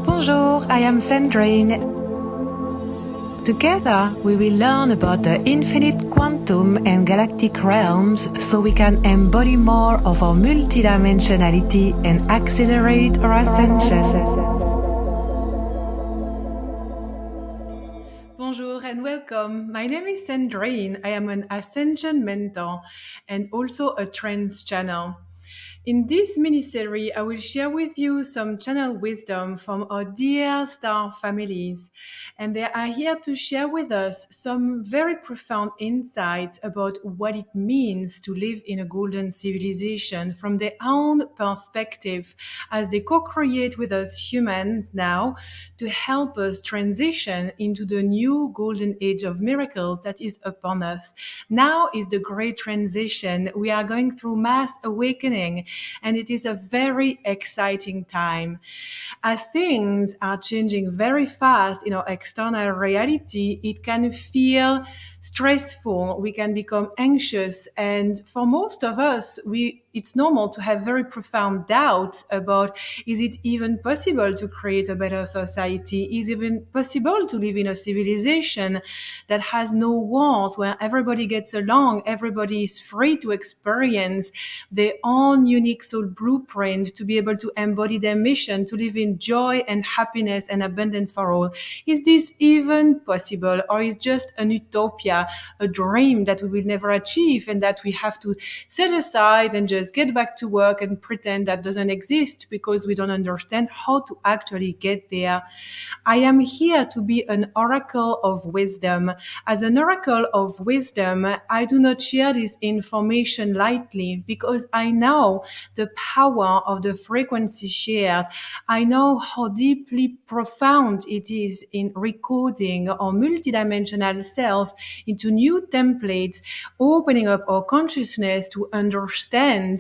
Bonjour, I am Cendrine. Together, we will learn about the infinite quantum and galactic realms so we can embody more of our multidimensionality and accelerate our ascension. Bonjour and welcome. My name is Cendrine. I am an Ascension mentor and also a Trance channel. In this mini-series, I will share with you some channel wisdom from our dear star families. And they are here to share with us some very profound insights about what it means to live in a golden civilization from their own perspective as they co-create with us humans now to help us transition into the new golden age of miracles that is upon us. Now is the great transition. We are going through mass awakening, and it is a very exciting time. As things are changing very fast in our external reality, it can feel stressful. We can become anxious. And for most of us, it's normal to have very profound doubts about, is it even possible to create a better society? Is it even possible to live in a civilization that has no wars, where everybody gets along, everybody is free to experience their own unique soul blueprint, to be able to embody their mission, to live in joy and happiness and abundance for all? Is this even possible, or is just an utopia, a dream that we will never achieve and that we have to set aside and just get back to work and pretend that doesn't exist because we don't understand how to actually get there? I am here to be an oracle of wisdom. As an oracle of wisdom, I do not share this information lightly because I know the power of the frequency shared. I know how deeply profound it is in recoding our multidimensional self into new templates, opening up our consciousness to understand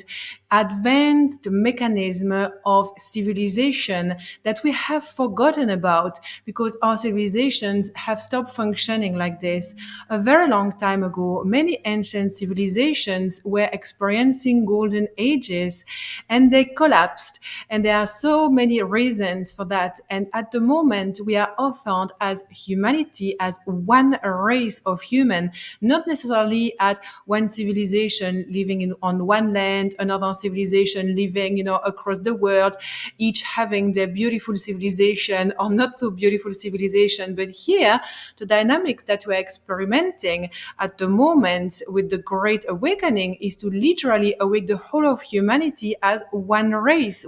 advanced mechanism of civilization that we have forgotten about because our civilizations have stopped functioning like this. A very long time ago, many ancient civilizations were experiencing golden ages and they collapsed. And there are so many reasons for that. And at the moment, we are offered as humanity, as one race of human, not necessarily as one civilization living on one land, another civilization living, across the world, each having their beautiful civilization or not so beautiful civilization. But here, the dynamics that we're experimenting at the moment with the Great Awakening is to literally awake the whole of humanity as one race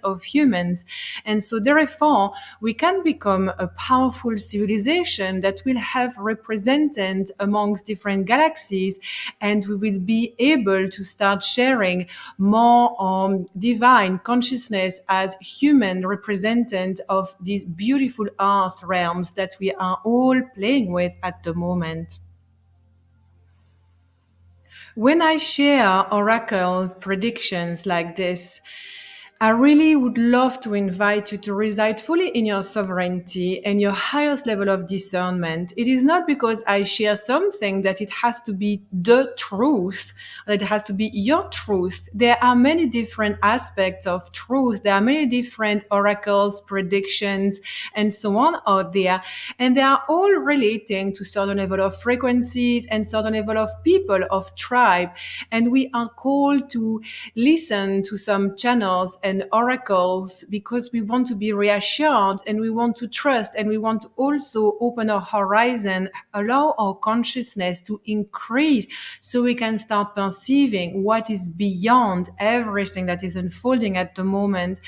of humans. And so therefore, we can become a powerful civilization that will have represented amongst different galaxies, and we will be able to start sharing more divine consciousness as human representative of these beautiful earth realms that we are all playing with at the moment. When I share oracle predictions like this, I really would love to invite you to reside fully in your sovereignty and your highest level of discernment. It is not because I share something that it has to be the truth, that it has to be your truth. There are many different aspects of truth. There are many different oracles, predictions, and so on out there. And they are all relating to certain level of frequencies and certain level of people, of tribe. And we are called to listen to some channels and oracles because we want to be reassured and we want to trust and we want to also open our horizon, allow our consciousness to increase so we can start perceiving what is beyond everything that is unfolding at the moment.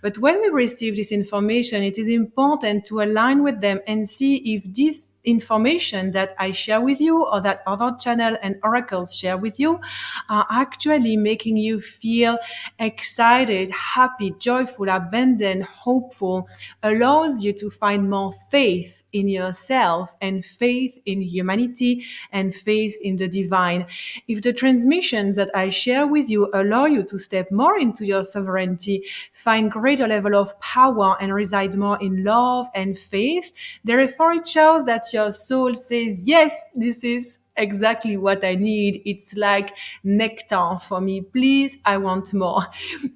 But when we receive this information, it is important to align with them and see if this information that I share with you or that other channel and oracles share with you are actually making you feel excited, happy, joyful, abundant, hopeful, allows you to find more faith in yourself and faith in humanity and faith in the divine. If the transmissions that I share with you allow you to step more into your sovereignty, find greater level of power and reside more in love and faith, therefore it shows that your soul says, yes, this is exactly what I need. It's like nectar for me. Please, I want more.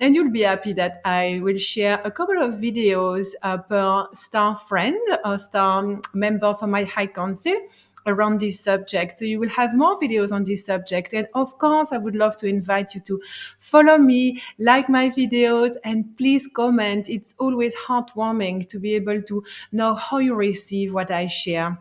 And you'll be happy that I will share a couple of videos per star friend or star member for my high council around this subject. So you will have more videos on this subject. And of course, I would love to invite you to follow me, like my videos, and please comment. It's always heartwarming to be able to know how you receive what I share.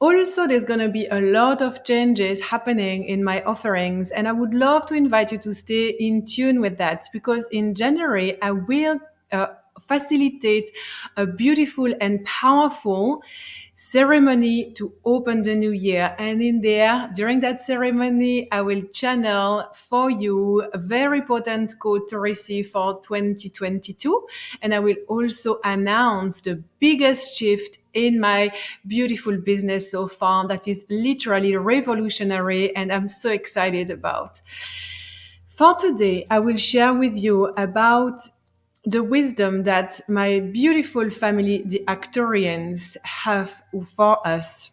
Also, there's going to be a lot of changes happening in my offerings, and I would love to invite you to stay in tune with that because in January, I will facilitate a beautiful and powerful ceremony to open the new year. And in there, during that ceremony, I will channel for you a very potent code to receive for 2022. And I will also announce the biggest shift in my beautiful business so far that is literally revolutionary and I'm so excited about. For today, I will share with you about the wisdom that my beautiful family, the Arcturians, have for us.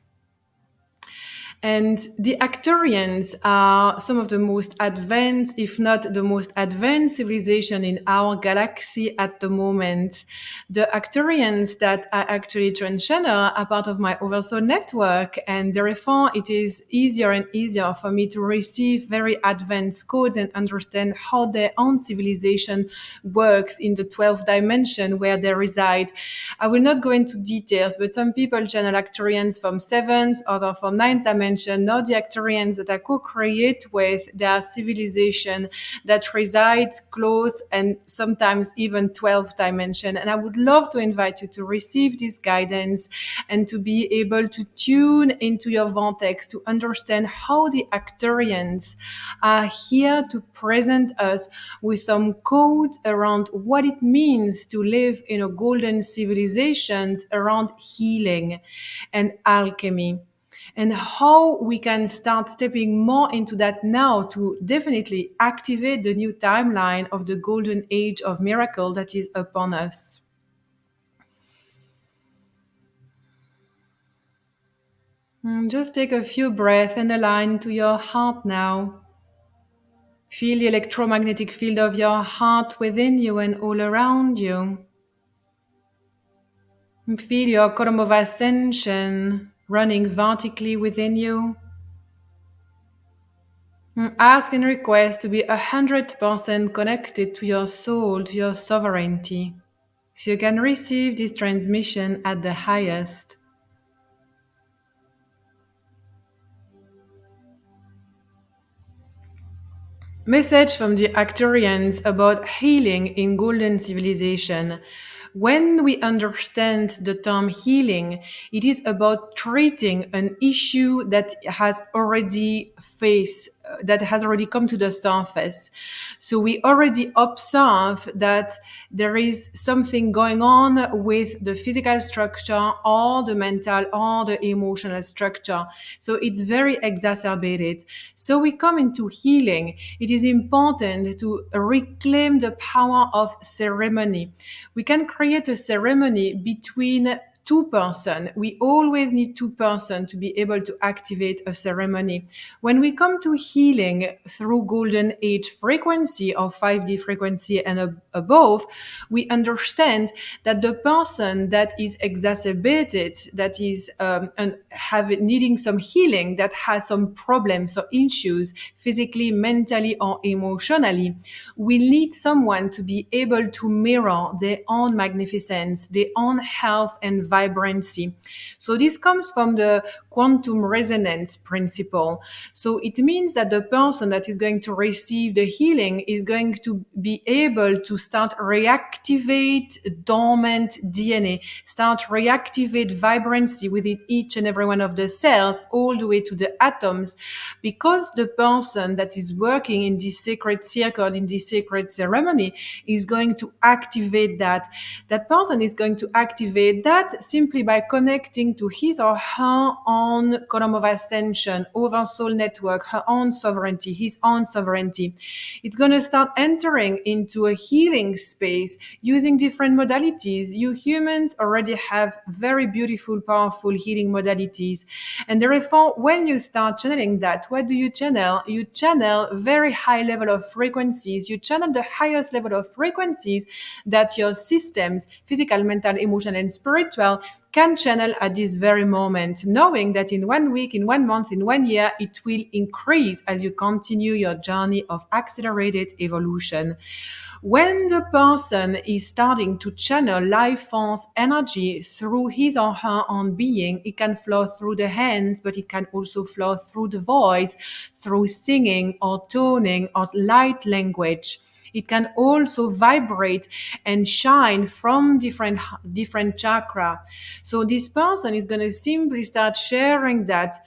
And the Arcturians are some of the most advanced, if not the most advanced civilization in our galaxy at the moment. The Arcturians that are actually transgender are part of my oversoul network, and therefore it is easier and easier for me to receive very advanced codes and understand how their own civilization works in the 12th dimension where they reside. I will not go into details, but some people channel Arcturians from 7th, others from 9th dimension. Not the Arcturians that I co-create with their civilization that resides close and sometimes even 12th dimension. And I would love to invite you to receive this guidance and to be able to tune into your vortex to understand how the Arcturians are here to present us with some codes around what it means to live in a golden civilizations around healing and alchemy, and how we can start stepping more into that now to definitely activate the new timeline of the golden age of miracle that is upon us. Just take a few breaths and align to your heart now. Feel the electromagnetic field of your heart within you and all around you. And feel your column of ascension running vertically within you. Ask and request to be 100% connected to your soul, to your sovereignty, so you can receive this transmission at the highest. Message from the Arcturians about healing in Golden Civilization. When we understand the term healing, it is about treating an issue that has already that has already come to the surface. So we already observe that there is something going on with the physical structure or the mental or the emotional structure. So it's very exacerbated. So we come into healing. It is important to reclaim the power of ceremony. We can create a ceremony between two person. We always need two person to be able to activate a ceremony. When we come to healing through golden age frequency or 5D frequency and above, we understand that the person that is exacerbated, that is needing some healing, that has some problems or issues physically, mentally, or emotionally, we need someone to be able to mirror their own magnificence, their own health and vibrancy. So this comes from the quantum resonance principle. So it means that the person that is going to receive the healing is going to be able to start reactivate dormant DNA, start reactivate vibrancy within each and every one of the cells, all the way to the atoms, because the person that is working in this sacred circle, in this sacred ceremony, is going to activate that. That person is going to activate that simply by connecting to his or her own own column of ascension, oversoul network, her own sovereignty, his own sovereignty. It's going to start entering into a healing space using different modalities. You humans already have very beautiful, powerful healing modalities. And therefore, when you start channeling that, what do you channel? You channel very high level of frequencies. You channel the highest level of frequencies that your systems, physical, mental, emotional, and spiritual, can channel at this very moment, knowing that in 1 week, in 1 month, in 1 year, it will increase as you continue your journey of accelerated evolution. When the person is starting to channel life force energy through his or her own being, it can flow through the hands, but it can also flow through the voice, through singing or toning or light language. It can also vibrate and shine from different chakra. So this person is going to simply start sharing that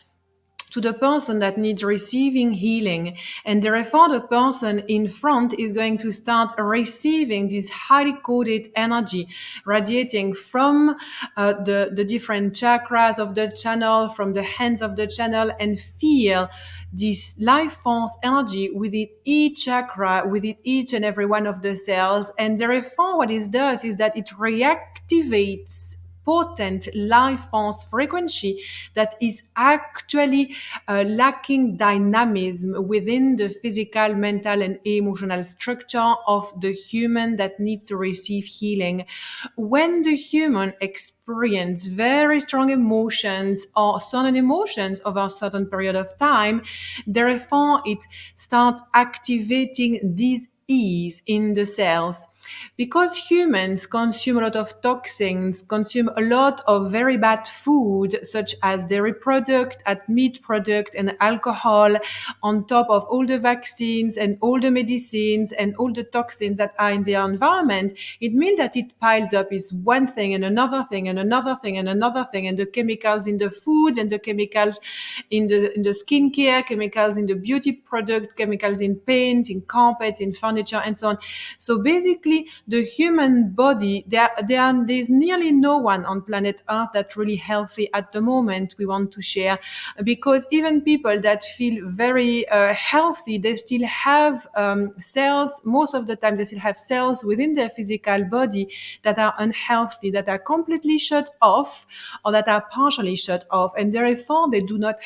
to the person that needs receiving healing. And therefore, the person in front is going to start receiving this highly coded energy radiating from the different chakras of the channel, from the hands of the channel, and feel this life force energy within each chakra, within each and every one of the cells. And therefore, what it does is that it reactivates potent life force frequency that is actually lacking dynamism within the physical, mental, and emotional structure of the human that needs to receive healing. When the human experience very strong emotions or certain emotions over a certain period of time, therefore it starts activating these ease in the cells. Because humans consume a lot of toxins, consume a lot of very bad food, such as dairy product, meat product, and alcohol, on top of all the vaccines and all the medicines and all the toxins that are in the environment, it means that it piles up is one thing and another thing and another thing and another thing, and the chemicals in the food and the chemicals in the skincare, chemicals in the beauty product, chemicals in paint, in carpet, in furniture, and so on. So basically, the human body, there's nearly no one on planet Earth that's really healthy at the moment, we want to share, because even people that feel very healthy, they still have cells, most of the time they still have cells within their physical body that are unhealthy, that are completely shut off or that are partially shut off, and therefore they do not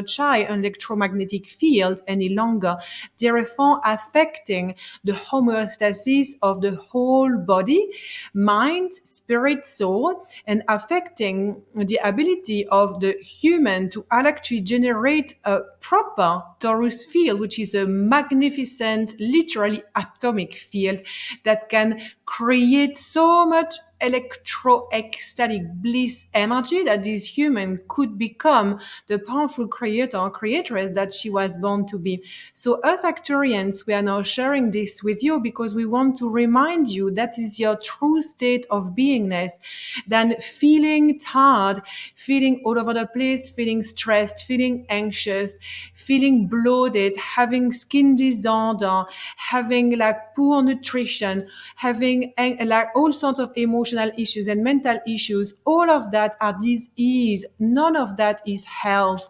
shy an electromagnetic field any longer, therefore affecting the homeostasis of the whole body, mind, spirit, soul, and affecting the ability of the human to actually generate a proper torus field, which is a magnificent, literally atomic field that can create so much electro-ecstatic bliss energy that this human could become the powerful creator or creatress that she was born to be. So us Arcturians, we are now sharing this with you because we want to remind you that is your true state of beingness. Than feeling tired, feeling all over the place, feeling stressed, feeling anxious, feeling bloated, having skin disorder, having like poor nutrition, having like all sorts of emotional issues and mental issues. All of that are disease. None of that is health.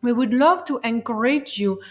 We would love to encourage you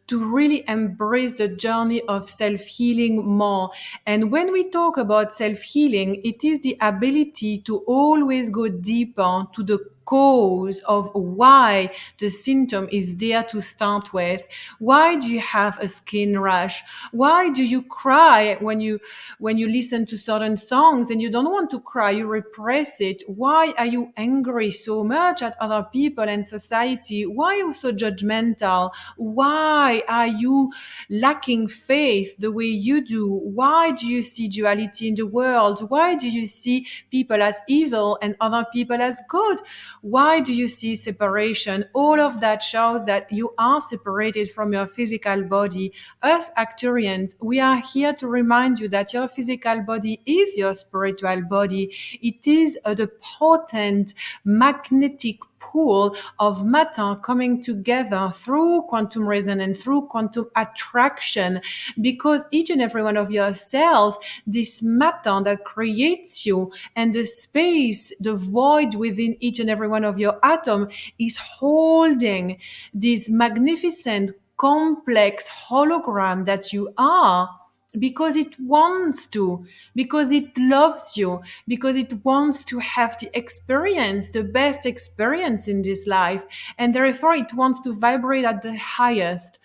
to really embrace the journey of self-healing more. And when we talk about self-healing, it is the ability to always go deeper to the cause of why the symptom is there to start with. Why do you have a skin rash? Why do you cry when you listen to certain songs and you don't want to cry, you repress it? Why are you angry so much at other people and society? Why are you so judgmental? Why are you lacking faith the way you do? Why do you see duality in the world? Why do you see people as evil and other people as good? Why do you see separation? All of that shows that you are separated from your physical body. Us Arcturians, we are here to remind you that your physical body is your spiritual body. It is the potent magnetic pool of matter coming together through quantum resonance, through quantum attraction, because each and every one of your cells, this matter that creates you, and the space, the void within each and every one of your atom is holding this magnificent complex hologram that you are, because it wants to, because it loves you, because it wants to have the experience, the best experience in this life, and therefore it wants to vibrate at the highest.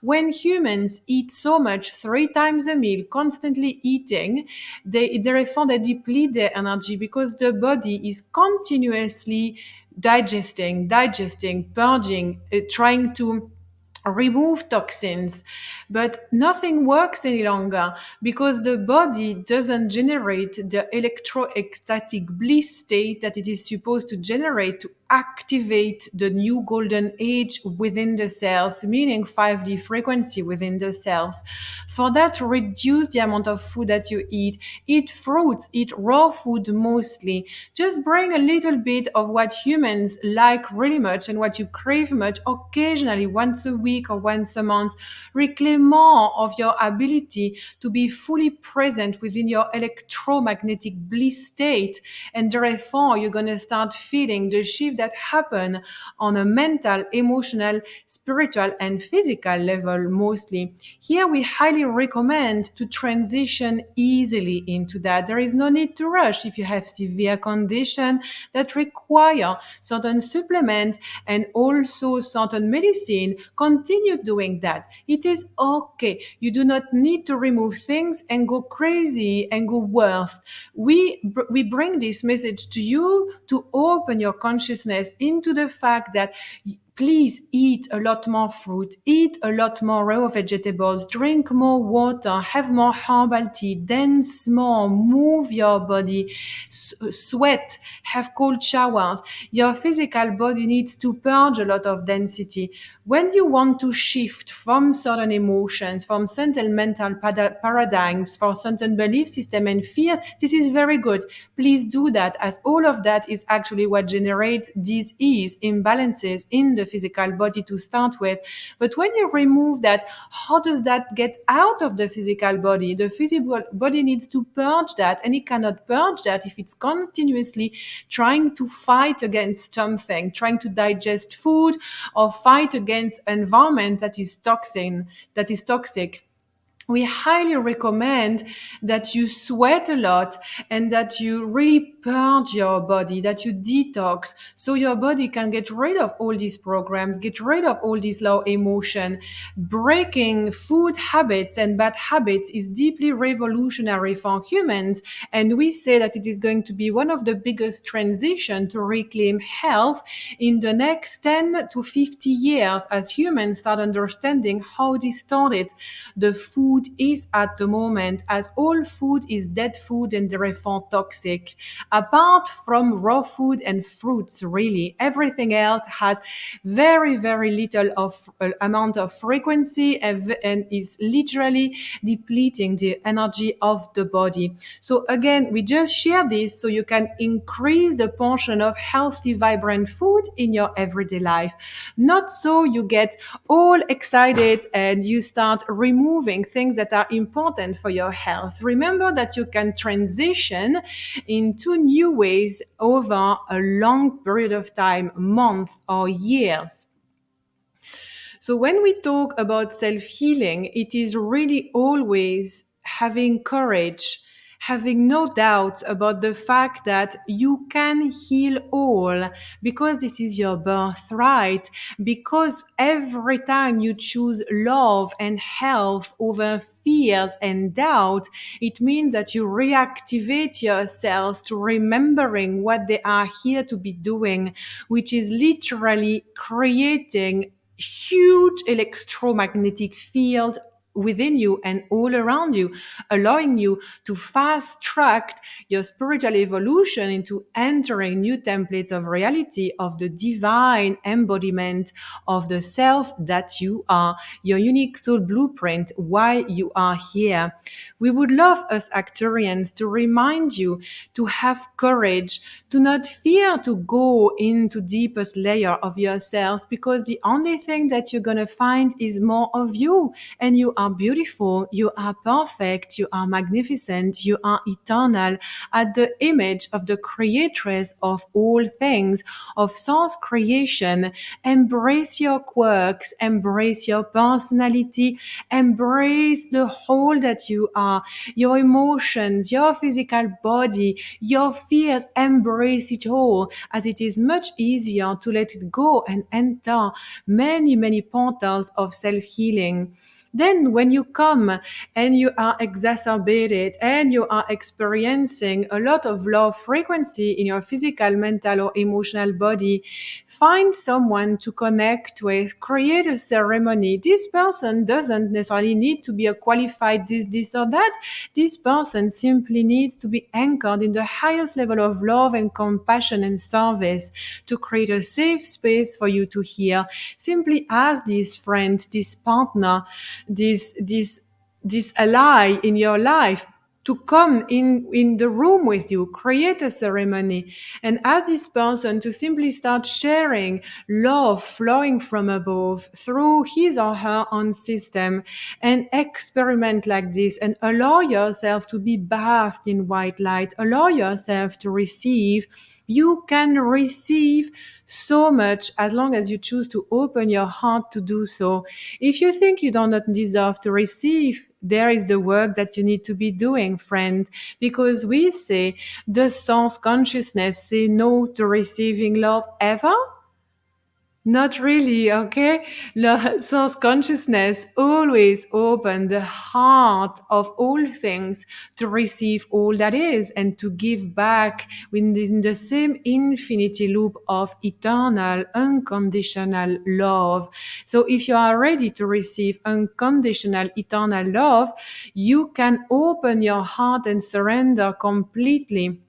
When humans eat so much, 3 times a meal, constantly eating, therefore they deplete their energy, because the body is continuously digesting, purging, trying to remove toxins, but nothing works any longer, because the body doesn't generate the electroecstatic bliss state that it is supposed to generate to activate the new golden age within the cells, meaning 5D frequency within the cells. For that, reduce the amount of food that you eat fruits, eat raw food mostly. Just bring a little bit of what humans like really much and what you crave much occasionally, once a week or once a month. Reclaim more of your ability to be fully present within your electromagnetic bliss state, and therefore you're going to start feeling the shift that happen on a mental, emotional, spiritual, and physical level mostly. Here we highly recommend to transition easily into that. There is no need to rush. If you have severe condition that require certain supplement and also certain medicine, continue doing that. It is okay. You do not need to remove things and go crazy and go worse. We bring this message to you to open your consciousness into the fact that please eat a lot more fruit, eat a lot more raw vegetables, drink more water, have more herbal tea, dance more, move your body, sweat, have cold showers. Your physical body needs to purge a lot of density. When you want to shift from certain emotions, from certain mental paradigms, for certain belief system and fears, this is very good. Please do that, as all of that is actually what generates disease, imbalances in the physical body to start with. But when you remove that, how does that get out of the physical body? The physical body needs to purge that, and it cannot purge that if it's continuously trying to fight against something, trying to digest food or fight against environment that is toxic. We highly recommend that you sweat a lot and that you really purge your body, that you detox, so your body can get rid of all these programs, get rid of all this low emotion. Breaking food habits and bad habits is deeply revolutionary for humans, and we say that it is going to be one of the biggest transition to reclaim health in the next 10 to 50 years, as humans start understanding how distorted the food is at the moment, as all food is dead food and therefore toxic. Apart from raw food and fruits, really, everything else has very, very little of amount of frequency and is literally depleting the energy of the body. So again, we just share this so you can increase the portion of healthy, vibrant food in your everyday life. Not so you get all excited and you start removing things that are important for your health. Remember that you can transition into new ways over a long period of time, months or years. So when we talk about self-healing, it is really always having courage, having no doubts about the fact that you can heal all, because this is your birthright, because every time you choose love and health over fears and doubt, it means that you reactivate your cells to remembering what they are here to be doing, which is literally creating huge electromagnetic field within you and all around you, allowing you to fast track your spiritual evolution into entering new templates of reality, of the divine embodiment of the self that you are, your unique soul blueprint, why you are here. We would love, us Arcturians, to remind you to have courage, to not fear to go into deepest layer of yourselves, because the only thing that you're going to find is more of you. And you are beautiful, you are perfect, you are magnificent, you are eternal, at the image of the creatress of all things, of source creation. Embrace your quirks, embrace your personality, embrace the whole that you are, your emotions, your physical body, your fears. Embrace it all, as it is much easier to let it go and enter many, many portals of self-healing. Then when you come and you are exacerbated and you are experiencing a lot of low frequency in your physical, mental, or emotional body, find someone to connect with, create a ceremony. This person doesn't necessarily need to be a qualified this or that. This person simply needs to be anchored in the highest level of love and compassion and service, to create a safe space for you to heal. Simply ask this friend, this partner, this ally in your life to come in the room with you, create a ceremony, and ask this person to simply start sharing love flowing from above through his or her own system, and experiment like this and allow yourself to be bathed in white light, allow yourself to receive. You can receive so much as long as you choose to open your heart to do so. If you think you do not deserve to receive, there is the work that you need to be doing, friend, because we say the source consciousness say no to receiving love ever. Not really, okay? Source consciousness always open the heart of all things to receive all that is and to give back within the same infinity loop of eternal, unconditional love. So if you are ready to receive unconditional, eternal love, you can open your heart and surrender completely.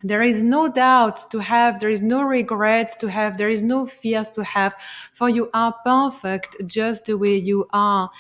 There is no doubts to have, there is no regrets to have, there is no fears to have, for you are perfect just the way you are.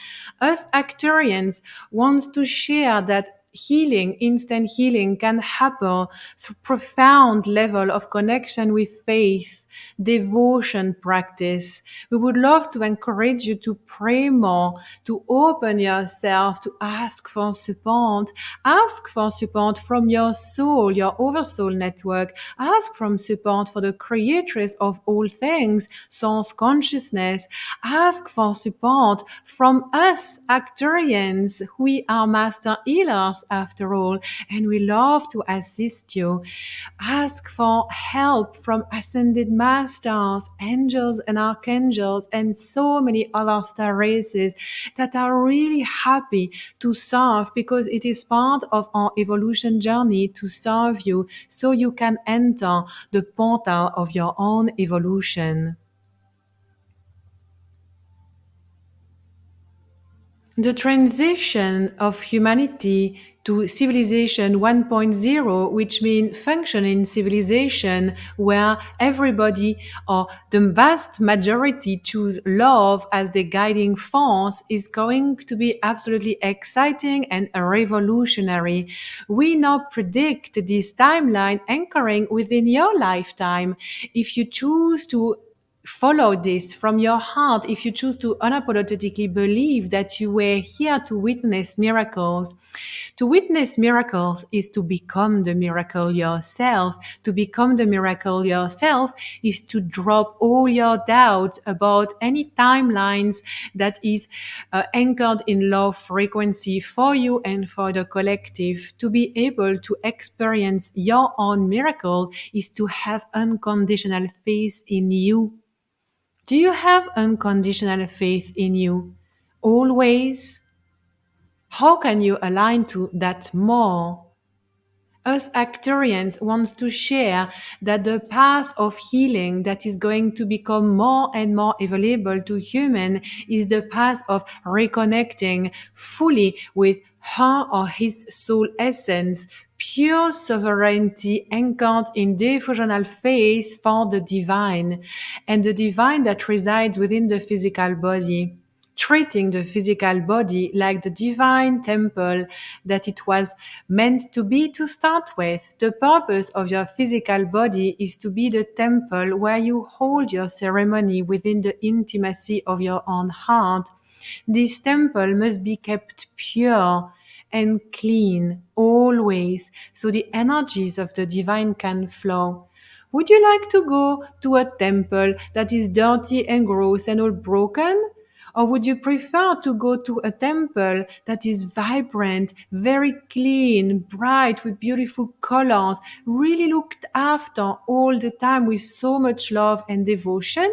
Us Arcturians want to share that healing, instant healing, can happen through profound level of connection with faith, devotion practice. We would love to encourage you to pray more, to open yourself, to ask for support. Ask for support from your soul, your oversoul network. Ask for support for the creatress of all things, source consciousness. Ask for support from us Arcturians. We are master healers after all, and we love to assist you. Ask for help from ascended masters, angels and archangels, and so many other star races that are really happy to serve, because it is part of our evolution journey to serve you so you can enter the portal of your own evolution. The transition of humanity to civilization 1.0, which means functioning civilization where everybody or the vast majority choose love as the guiding force, is going to be absolutely exciting and revolutionary. We now predict this timeline anchoring within your lifetime. If you choose to follow this from your heart, if you choose to unapologetically believe that you were here to witness miracles. To witness miracles is to become the miracle yourself. To become the miracle yourself is to drop all your doubts about any timelines that is anchored in low frequency for you and for the collective. To be able to experience your own miracle is to have unconditional faith in you. Do you have unconditional faith in you? Always? How can you align to that more? Us Arcturians wants to share that the path of healing that is going to become more and more available to human is the path of reconnecting fully with her or his soul essence, pure sovereignty anchored in diffusional faith for the divine, and the divine that resides within the physical body, treating the physical body like the divine temple that it was meant to be to start with. The purpose of your physical body is to be the temple where you hold your ceremony within the intimacy of your own heart. This temple must be kept pure and clean always, so the energies of the divine can flow. Would you like to go to a temple that is dirty and gross and all broken? Or would you prefer to go to a temple that is vibrant, very clean, bright, with beautiful colors, really looked after all the time with so much love and devotion?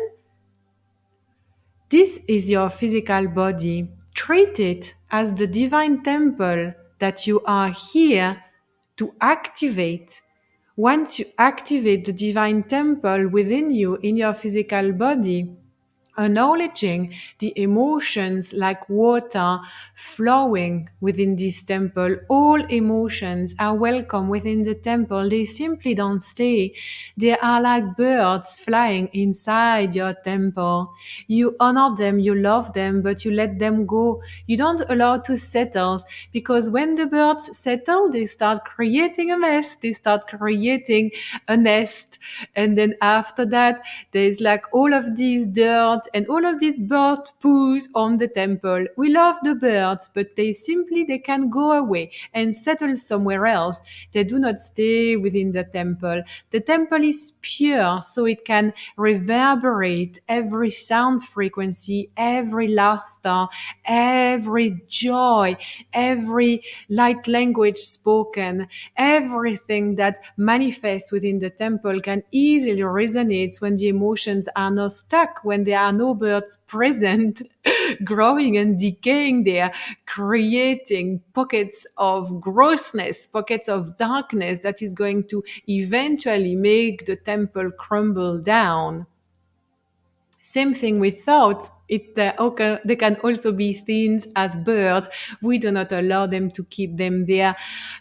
This is your physical body. Treat it as the divine temple that you are here to activate. Once you activate the divine temple within you in your physical body, acknowledging the emotions like water flowing within this temple. All emotions are welcome within the temple. They simply don't stay. They are like birds flying inside your temple. You honor them, you love them, but you let them go. You don't allow to settle, because when the birds settle, they start creating a mess. They start creating a nest. And then after that, there's like all of these dirt and all of these bird poos on the temple. We love the birds, but they can go away and settle somewhere else. They do not stay within the temple. The temple is pure, so it can reverberate every sound frequency, every laughter, every joy, every light language spoken, everything that manifests within the temple can easily resonate when the emotions are not stuck, when there are no birds present, growing and decaying there, creating pockets of grossness, pockets of darkness that is going to eventually make the temple crumble down. Same thing with thought. They can also be seen as birds. We do not allow them to keep them there.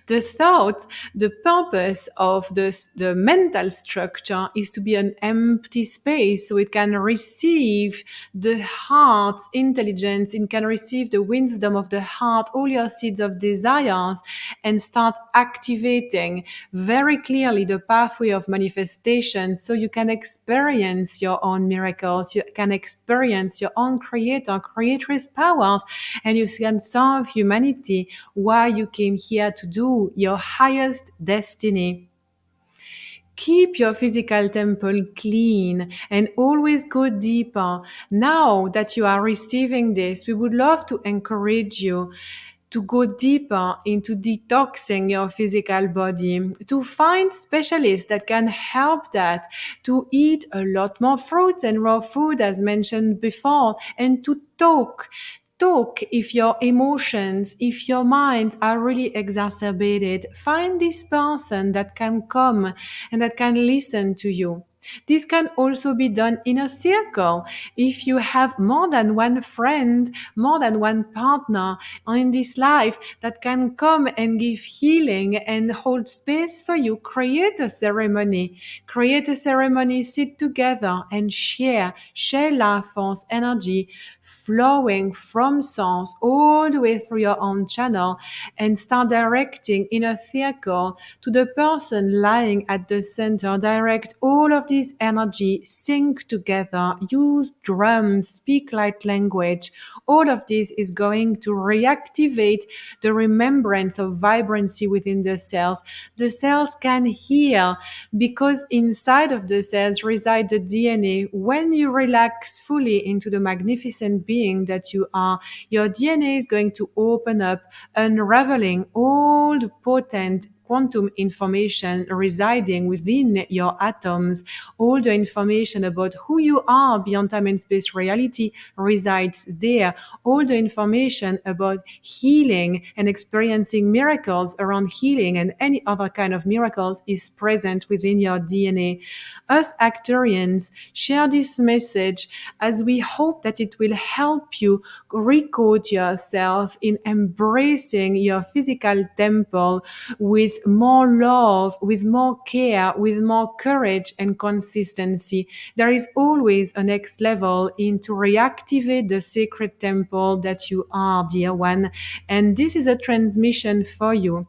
The thought, the purpose of the mental structure is to be an empty space, so it can receive the heart's intelligence, it can receive the wisdom of the heart, all your seeds of desires, and start activating very clearly the pathway of manifestation, so you can experience your own miracles, you can experience your own creatress powers, and you can serve humanity while you came here to do your highest destiny. Keep your physical temple clean and always go deeper. Now that you are receiving this, we would love to encourage you to go deeper into detoxing your physical body, to find specialists that can help that, to eat a lot more fruits and raw food as mentioned before, and to talk if your emotions, if your mind are really exacerbated. Find this person that can come and that can listen to you. This can also be done in a circle. If you have more than one friend, more than one partner in this life that can come and give healing and hold space for you, create a ceremony. Create a ceremony, sit together and share life force energy flowing from source all the way through your own channel, and start directing in a circle to the person lying at the center. Direct all of this energy, sync together, use drums, speak light language. All of this is going to reactivate the remembrance of vibrancy within the cells. The cells can heal because inside of the cells reside the DNA. When you relax fully into the magnificent being that you are, your DNA is going to open up, unraveling all the potent quantum information residing within your atoms. All the information about who you are beyond time and space reality resides there. All the information about healing and experiencing miracles around healing and any other kind of miracles is present within your DNA. Us Arcturians share this message as we hope that it will help you recode yourself in embracing your physical temple with more love, with more care, with more courage and consistency. There is always a next level in to reactivate the sacred temple that you are, dear one. And this is a transmission for you.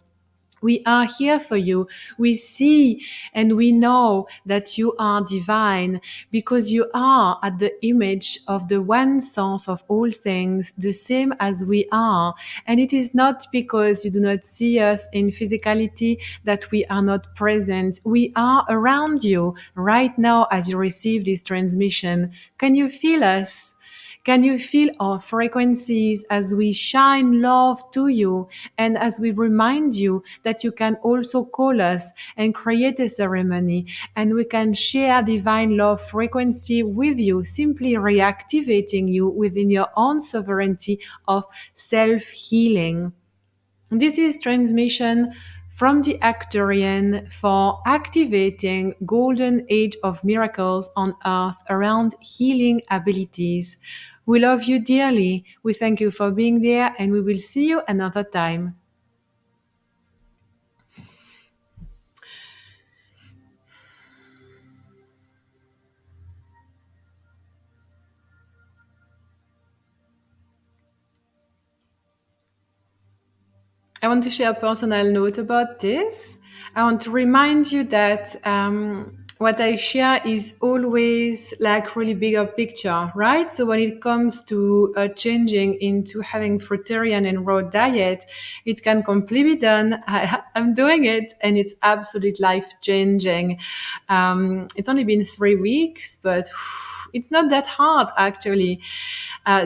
We are here for you. We see and we know that you are divine because you are at the image of the one source of all things, the same as we are. And it is not because you do not see us in physicality that we are not present. We are around you right now as you receive this transmission. Can you feel us? Can you feel our frequencies as we shine love to you and as we remind you that you can also call us and create a ceremony and we can share divine love frequency with you, simply reactivating you within your own sovereignty of self-healing. This is transmission from the Arcturian for activating golden age of miracles on earth around healing abilities. We love you dearly. We thank you for being there and we will see you another time. I want to share a personal note about this. I want to remind you that what I share is always like really bigger picture, right? So when it comes to changing into having fruitarian and raw diet, it can completely be done. I'm doing it and it's absolute life changing. It's only been 3 weeks, but it's not that hard actually.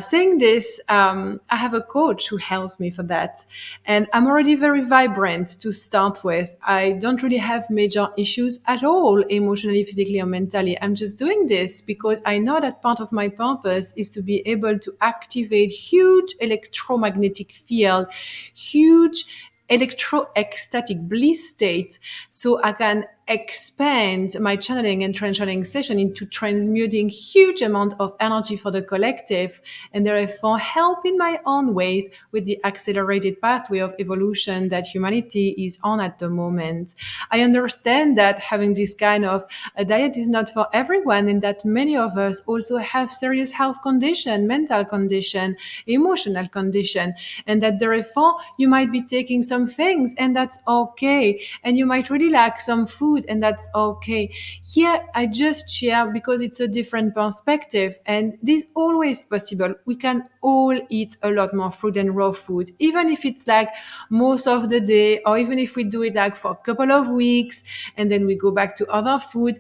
Saying this, I have a coach who helps me for that. And I'm already very vibrant to start with. I don't really have major issues at all, emotionally, physically, or mentally. I'm just doing this because I know that part of my purpose is to be able to activate huge electromagnetic field, huge electroecstatic bliss state, so I can expand my channeling and channeling session into transmuting huge amount of energy for the collective and therefore help in my own way with the accelerated pathway of evolution that humanity is on at the moment. I understand that having this kind of a diet is not for everyone and that many of us also have serious health condition, mental condition, emotional condition, and that therefore you might be taking some things and that's okay. And you might really lack some food and that's okay. Here, I just share because it's a different perspective and this is always possible. We can all eat a lot more fruit and raw food, even if it's like most of the day, or even if we do it like for a couple of weeks and then we go back to other food.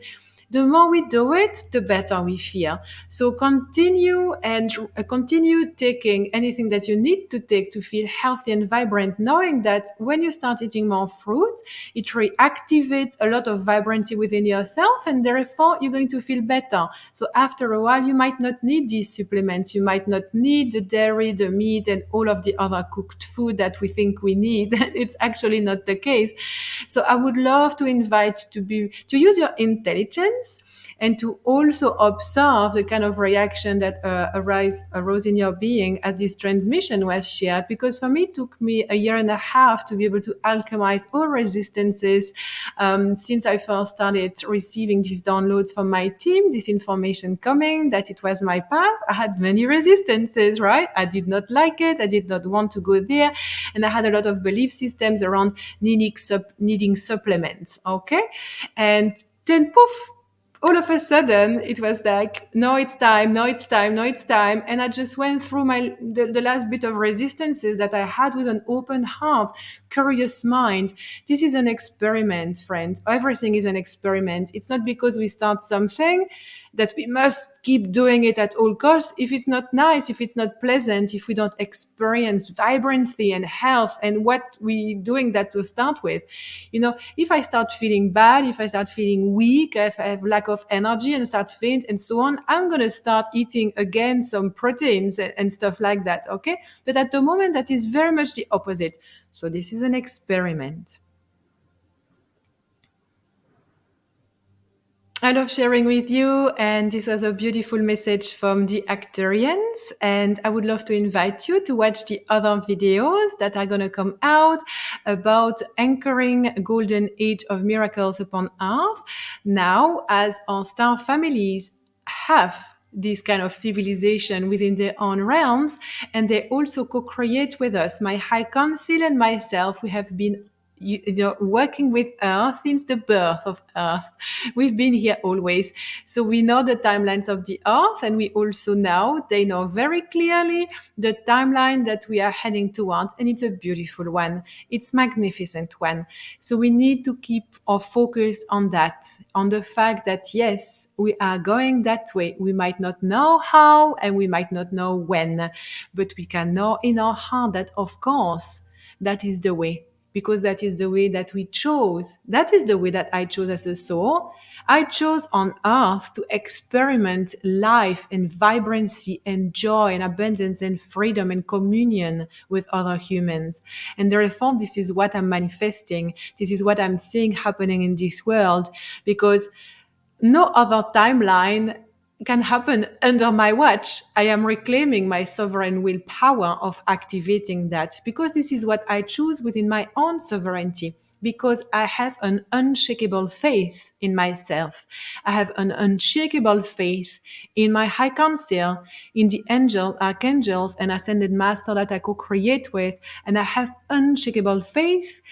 The more we do it, the better we feel. So continue and continue taking anything that you need to take to feel healthy and vibrant, knowing that when you start eating more fruit, it reactivates a lot of vibrancy within yourself and therefore you're going to feel better. So after a while, you might not need these supplements. You might not need the dairy, the meat, and all of the other cooked food that we think we need. It's actually not the case. So I would love to invite you to use your intelligence and to also observe the kind of reaction that arose in your being as this transmission was shared. Because for me, it took me a year and a half to be able to alchemize all resistances since I first started receiving these downloads from my team, this information coming, that it was my path. I had many resistances, right? I did not like it. I did not want to go there. And I had a lot of belief systems around needing supplements, okay? And then poof, all of a sudden it was like, no, it's time, no, it's time, no, it's time. And I just went through the last bit of resistances that I had with an open heart, curious mind. This is an experiment, friend. Everything is an experiment. It's not because we start something that we must keep doing it at all costs. If it's not nice, if it's not pleasant, if we don't experience vibrancy and health and what we doing that to start with, if I start feeling bad, if I start feeling weak, if I have lack of energy and start faint and so on, I'm going to start eating again some proteins and stuff like that. Okay. But at the moment, that is very much the opposite. So this is an experiment. I love sharing with you, and this was a beautiful message from the Arcturians, and I would love to invite you to watch the other videos that are going to come out about anchoring golden age of miracles upon Earth. Now, as our star families have this kind of civilization within their own realms, and they also co-create with us. My High Council and myself, we have been working with Earth since the birth of Earth. We've been here always. So we know the timelines of the Earth, and we also they know very clearly the timeline that we are heading towards, and it's a beautiful one. It's magnificent one. So we need to keep our focus on that, on the fact that yes, we are going that way. We might not know how, and we might not know when, but we can know in our heart that of course, that is the way. Because that is the way that we chose. That is the way that I chose as a soul. I chose on earth to experiment life and vibrancy and joy and abundance and freedom and communion with other humans. And therefore, this is what I'm manifesting. This is what I'm seeing happening in this world, because no other timeline can happen under my watch. I am reclaiming my sovereign willpower of activating that, because this is what I choose within my own sovereignty, because I have an unshakable faith in myself. I have an unshakable faith in my High Council, in the angel, archangels, and ascended master that I co-create with. And I have unshakable faith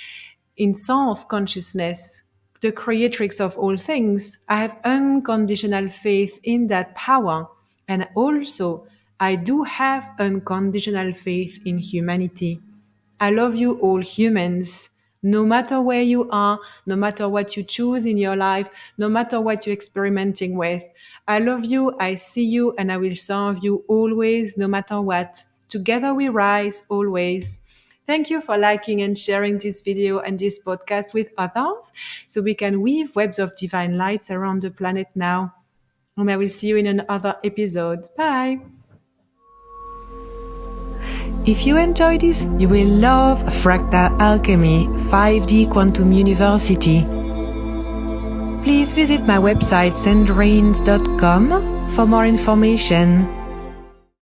in source consciousness, the creatrix of all things. I have unconditional faith in that power. And also, I do have unconditional faith in humanity. I love you all humans, no matter where you are, no matter what you choose in your life, no matter what you're experimenting with. I love you, I see you, and I will serve you always, no matter what. Together we rise always. Thank you for liking and sharing this video and this podcast with others, so we can weave webs of divine lights around the planet now. And I will see you in another episode. Bye. If you enjoyed this, you will love Fractal Alchemy 5D Quantum University. Please visit my website cendrine.com for more information.